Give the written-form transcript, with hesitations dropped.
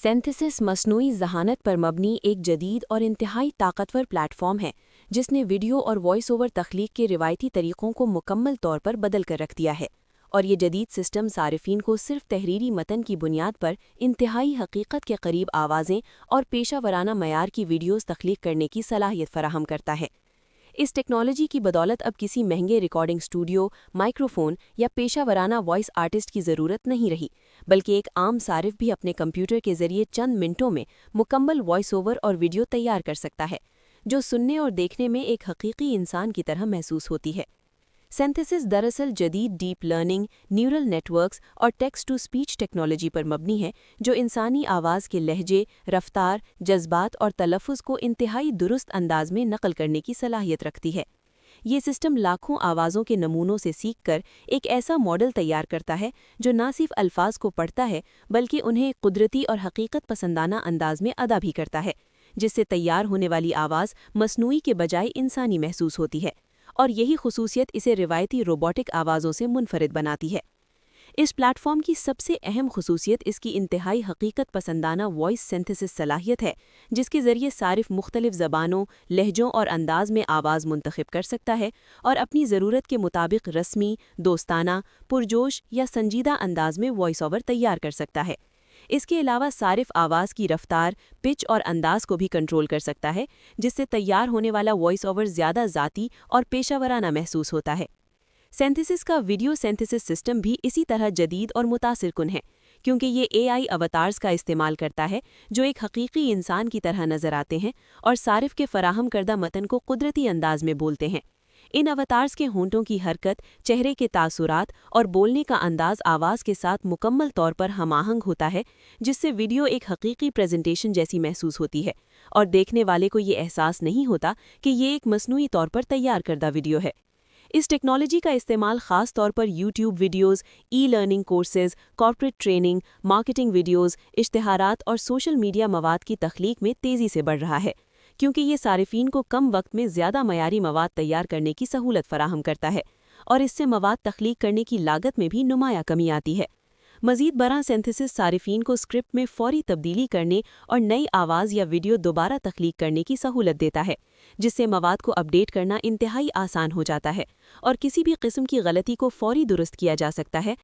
Synthesis मसनूई ज़हानत पर मबनी एक जदीद और इंतहाई ताकतवर प्लेटफॉर्म है जिसने वीडियो और वॉइस ओवर तख्लीक के रिवायती तरीक़ों को मुकम्मल तौर पर बदल कर रख दिया है। और ये जदीद सिस्टम सारिफीन को सिर्फ तहरीरी मतन की बुनियाद पर इंतहाई हकीकत के करीब आवाज़ें और पेशा वराना मयार की वीडियोज़ तख्लीक करने की सलाहियत फराहम करता है। इस टेक्नोलॉजी की बदौलत अब किसी महंगे रिकॉर्डिंग स्टूडियो, माइक्रोफोन या पेशा वराना वॉइस आर्टिस्ट की ज़रूरत नहीं रही, बल्कि एक आम सारिफ भी अपने कंप्यूटर के ज़रिए चंद मिनटों में मुकम्मल वॉइस ओवर और वीडियो तैयार कर सकता है, जो सुनने और देखने में एक हकीकी इंसान की तरह महसूस होती है। सिंथेसिस दरअसल जदीद डीप लर्निंग, न्यूरल नेटवर्क्स और टेक्स्ट टू स्पीच टेक्नोलॉजी पर मबनी है, जो इंसानी आवाज़ के लहजे, रफ्तार, जज्बात और तलफ़्फ़ुज़ को इंतहाई दुरुस्त अंदाज में नकल करने की सलाहियत रखती है। ये सिस्टम लाखों आवाज़ों के नमूनों से सीख कर एक ऐसा मॉडल तैयार करता है जो न सिर्फ अल्फाज को पढ़ता है बल्कि उन्हें कुदरती और हकीकत पसंदाना अंदाज में अदा भी करता है, जिससे तैयार होने वाली आवाज़ मसनूई के बजाय इंसानी महसूस होती है। और यही खुसूसियत इसे रिवायती रोबोटिक आवाज़ों से मुनफरिद बनाती है। इस प्लेटफॉर्म की सबसे अहम खुसूसियत इसकी इंतहाई हकीकत पसंदाना वॉइस सिंथेसिस सलाहियत है, जिसके ज़रिए सारिफ मुख्तलिफ ज़बानों, लहजों और अंदाज में आवाज़ मुंतखब कर सकता है और अपनी ज़रूरत के मुताबिक रस्मी, दोस्ताना, पुरजोश या संजीदा अंदाज में वॉइस ओवर तैयार कर सकता है। इसके अलावा सारिफ आवाज़ की रफ्तार, पिच और अंदाज को भी कंट्रोल कर सकता है, जिससे तैयार होने वाला वॉइस ओवर ज़्यादा ज़ाती और पेशावराना महसूस होता है। सिंथेसिस का वीडियो सिंथेसिस सिस्टम भी इसी तरह जदीद और मुतासिर कुन है, क्योंकि ये एआई अवतार्स का इस्तेमाल करता है जो एक हकीकी इंसान की तरह नज़र आते हैं और सारिफ के फराहम करदा मतन को कुदरती अंदाज में बोलते हैं। इन अवतार्स के होंठों की हरकत, चेहरे के तासुरात और बोलने का अंदाज आवाज़ के साथ मुकम्मल तौर पर हमाहंग होता है, जिससे वीडियो एक हकीकी प्रेजेंटेशन जैसी महसूस होती है और देखने वाले को ये एहसास नहीं होता कि ये एक मसनूई तौर पर तैयार करदा वीडियो है। इस टेक्नोलॉजी का इस्तेमाल ख़ास तौर पर YouTube videos, e learning courses, corporate training, marketing videos, इश्तिहारात और सोशल मीडिया मवाद की तख्लीक में तेज़ी से बढ़ रहा है, क्योंकि ये सारिफीन को कम वक्त में ज़्यादा मयारी मवाद तैयार करने की सहूलत फराहम करता है और इससे मवाद तख्लीक करने की लागत में भी नुमाया कमी आती है। मज़ीद बरा सिंथेसिस सारिफीन को स्क्रिप्ट में फ़ौरी तब्दीली करने और नई आवाज़ या वीडियो दोबारा तख्लीक करने की सहूलत देता है, जिससे मवाद को अपडेट करना इंतहाई आसान हो जाता है और किसी भी किस्म की गलती को फ़ौरी दुरुस्त किया जा सकता है।